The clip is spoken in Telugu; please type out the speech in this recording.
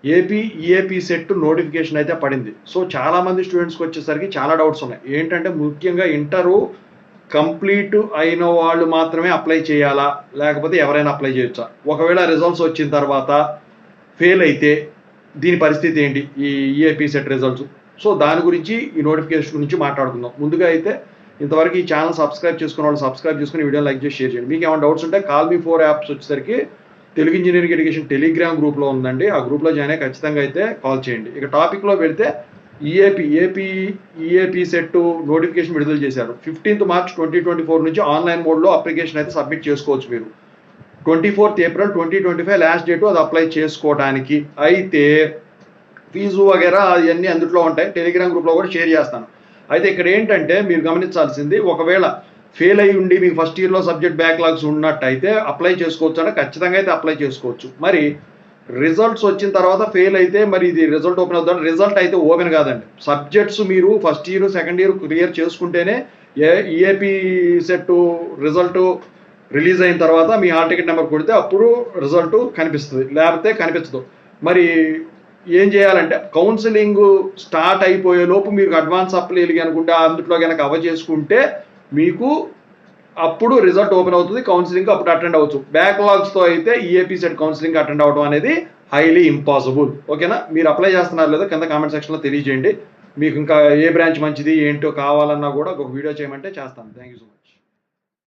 ఈఏపీ సెట్ నోటిఫికేషన్ అయితే పడింది. సో చాలామంది స్టూడెంట్స్కి వచ్చేసరికి చాలా డౌట్స్ ఉన్నాయి. ఏంటంటే ముఖ్యంగా ఇంటరు కంప్లీట్ అయిన వాళ్ళు మాత్రమే అప్లై చేయాలా, లేకపోతే ఎవరైనా అప్లై చేయొచ్చా? ఒకవేళ రిజల్ట్స్ వచ్చిన తర్వాత ఫెయిల్ అయితే దీని పరిస్థితి ఏంటి, ఈ ఈఏపీ సెట్ రిజల్ట్స్? సో దాని గురించి, ఈ నోటిఫికేషన్ గురించి మాట్లాడుకుందాం. ముందుగా అయితే ఇంతవరకు ఈ ఛానల్ సబ్స్క్రైబ్ చేసుకున్న వాళ్ళు సబ్స్క్రైబ్ చేసుకుని వీడియో లైక్ చేసి షేర్ చేయండి. మీకు ఏమైనా డౌట్స్ ఉంటే కాల్ మీ 4 యాప్స్ వచ్చేసరికి తెలుగు ఇంజనీరింగ్ ఎడ్యుకేషన్ టెలిగ్రామ్ గ్రూప్లో ఉందండి. ఆ గ్రూప్లో జాయిన్ అయ్యి ఖచ్చితంగా అయితే కాల్ చేయండి. ఇక టాపిక్లో వెళితే ఈఏపీ సెట్ నోటిఫికేషన్ విడుదల చేశారు. 15th March 2024 నుంచి ఆన్లైన్ మోడ్లో అప్లికేషన్ అయితే సబ్మిట్ చేసుకోవచ్చు. మీరు 24th April 2025 లాస్ట్ డేటు అది అప్లై చేసుకోవడానికి. అయితే ఫీజు వగేరా అవన్నీ అందులో ఉంటాయి, టెలిగ్రామ్ గ్రూప్లో కూడా షేర్ చేస్తాను. అయితే ఇక్కడ ఏంటంటే మీరు గమనించాల్సింది, ఒకవేళ ఫెయిల్ అయ్యి ఉండి మీకు ఫస్ట్ ఇయర్లో సబ్జెక్ట్ బ్యాక్లాగ్స్ ఉన్నట్టయితే అప్లై చేసుకోవచ్చు అంటే ఖచ్చితంగా అయితే అప్లై చేసుకోవచ్చు. మరి రిజల్ట్స్ వచ్చిన తర్వాత ఫెయిల్ అయితే మరి ఇది రిజల్ట్ ఓపెన్ అవుతుంది. రిజల్ట్ అయితే ఓపెన్ కాదండి. సబ్జెక్ట్స్ మీరు first year second year clear చేసుకుంటేనే ఈఏపీ సెట్ రిజల్ట్ రిలీజ్ అయిన తర్వాత మీ హాల్ టికెట్ నెంబర్ కొడితే అప్పుడు రిజల్ట్ కనిపిస్తుంది, లేకపోతే కనిపించదు. మరి ఏం చేయాలంటే కౌన్సిలింగ్ స్టార్ట్ అయిపోయే లోపు మీరు అడ్వాన్స్ అప్లై అనుకుంటే అందులో కనుక కవర్ చేసుకుంటే మీకు అప్పుడు రిజల్ట్ ఓపెన్ అవుతుంది, కౌన్సిలింగ్ అప్పుడు అటెండ్ అవ్వచ్చు. బ్యాక్లాగ్స్తో అయితే ఈఏపీ సెట్ కౌన్సిలింగ్ అటెండ్ అవ్వడం అనేది హైలీ ఇంపాసిబుల్. ఓకేనా? మీరు అప్లై చేస్తున్నారు లేదా కింద కామెంట్ సెక్షన్లో తెలియజేయండి. మీకు ఇంకా ఏ బ్రాంచ్ మంచిది ఏంటో కావాలన్నా కూడా ఒక వీడియో చేయమంటే చేస్తాను. Thank you so much.